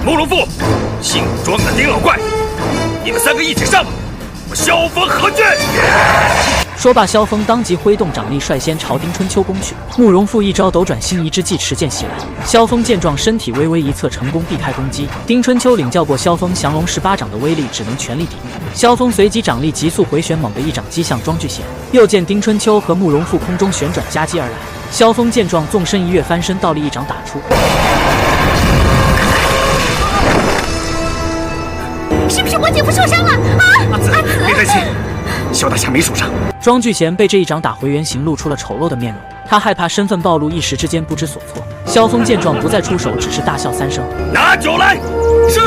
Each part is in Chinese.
慕容复、姓庄的丁老怪，你们3个一起上吧！我萧峰何惧？说罢，萧峰当即挥动掌力，率先朝丁春秋攻去。慕容复一招斗转星移之际持剑袭来，萧峰见状，身体微微一侧，成功避开攻击。丁春秋领教过萧峰降龙18掌的威力，只能全力抵御。萧峰随即掌力急速回旋，猛地一掌击向庄巨贤。又见丁春秋和慕容复空中旋转夹击而来，萧峰见状，纵身一跃，翻身倒立一掌打出。是不是我姐夫受伤了啊？阿紫，别担心，萧大侠没受伤。庄巨贤被这一掌打回原形，露出了丑陋的面容。他害怕身份暴露，一时之间不知所措。萧峰见状不再出手，只是大笑3声。拿酒来！是。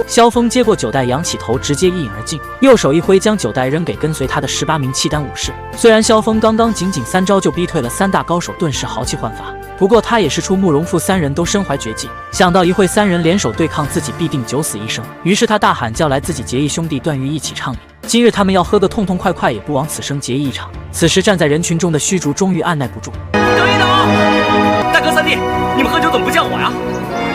萧峰接过酒袋，仰起头，直接一饮而尽，右手一挥，将酒袋扔给跟随他的18名契丹武士。虽然萧峰刚刚仅3招就逼退了3大高手，顿时豪气焕发。不过他也是出慕容复3人都身怀绝技，想到一会3人联手对抗自己，必定九死一生。于是他大喊叫来自己结义兄弟段誉一起畅饮。今日他们要喝得痛痛快快，也不枉此生结义一场。此时站在人群中的虚竹终于按耐不住：“等一等，大哥三弟，你们喝酒怎么不叫我呀？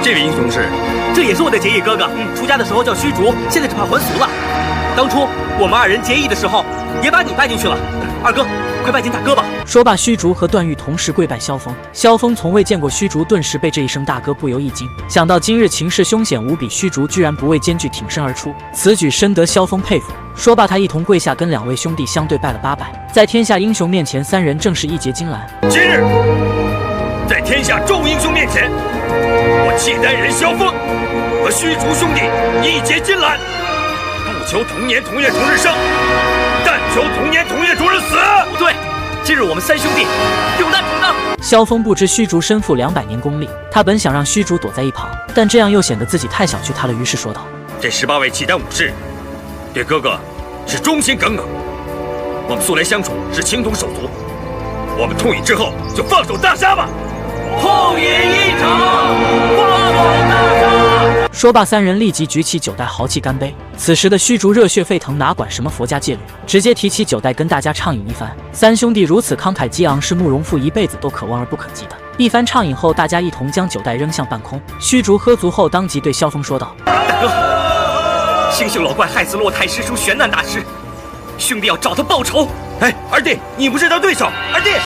这位英雄是？这也是我的结义哥哥，出家的时候叫虚竹，现在只怕还俗了。当初我们2人结义的时候，也把你拜进去了。二哥，快拜见大哥吧。”说罢，虚竹和段誉同时跪拜萧峰。萧峰从未见过虚竹，顿时被这一声大哥不由一惊。想到今日情势凶险无比，虚竹居然不畏艰巨挺身而出，此举深得萧峰佩服。说罢，他一同跪下，跟2位兄弟相对拜了8拜。在天下英雄面前，3人正是义结金兰。今日在天下众英雄面前，我契丹人萧峰和虚竹兄弟义结金兰，不求同年同月同日生，但求同年同月同日死。不对，今日我们3兄弟有难同当。萧峰不知虚竹身负200年功力，他本想让虚竹躲在一旁，但这样又显得自己太小觑他了，于是说道：“这18位契丹武士对哥哥是忠心耿耿，我们素来相处是情同手足，我们痛饮之后就放手大杀吧！痛饮一场，放手大杀！”说罢，3人立即举起酒袋，豪气干杯。此时的虚竹热血沸腾，哪管什么佛家戒律，直接提起酒袋跟大家畅饮一番。3兄弟如此慷慨激昂，是慕容复一辈子都可望而不可及的。一番畅饮后，大家一同将酒袋扔向半空。虚竹喝足后，当即对萧峰说道：“大哥，星宿老怪害死洛太师叔玄难大师，兄弟要找他报仇。”哎，二弟，你不是他对手，二弟。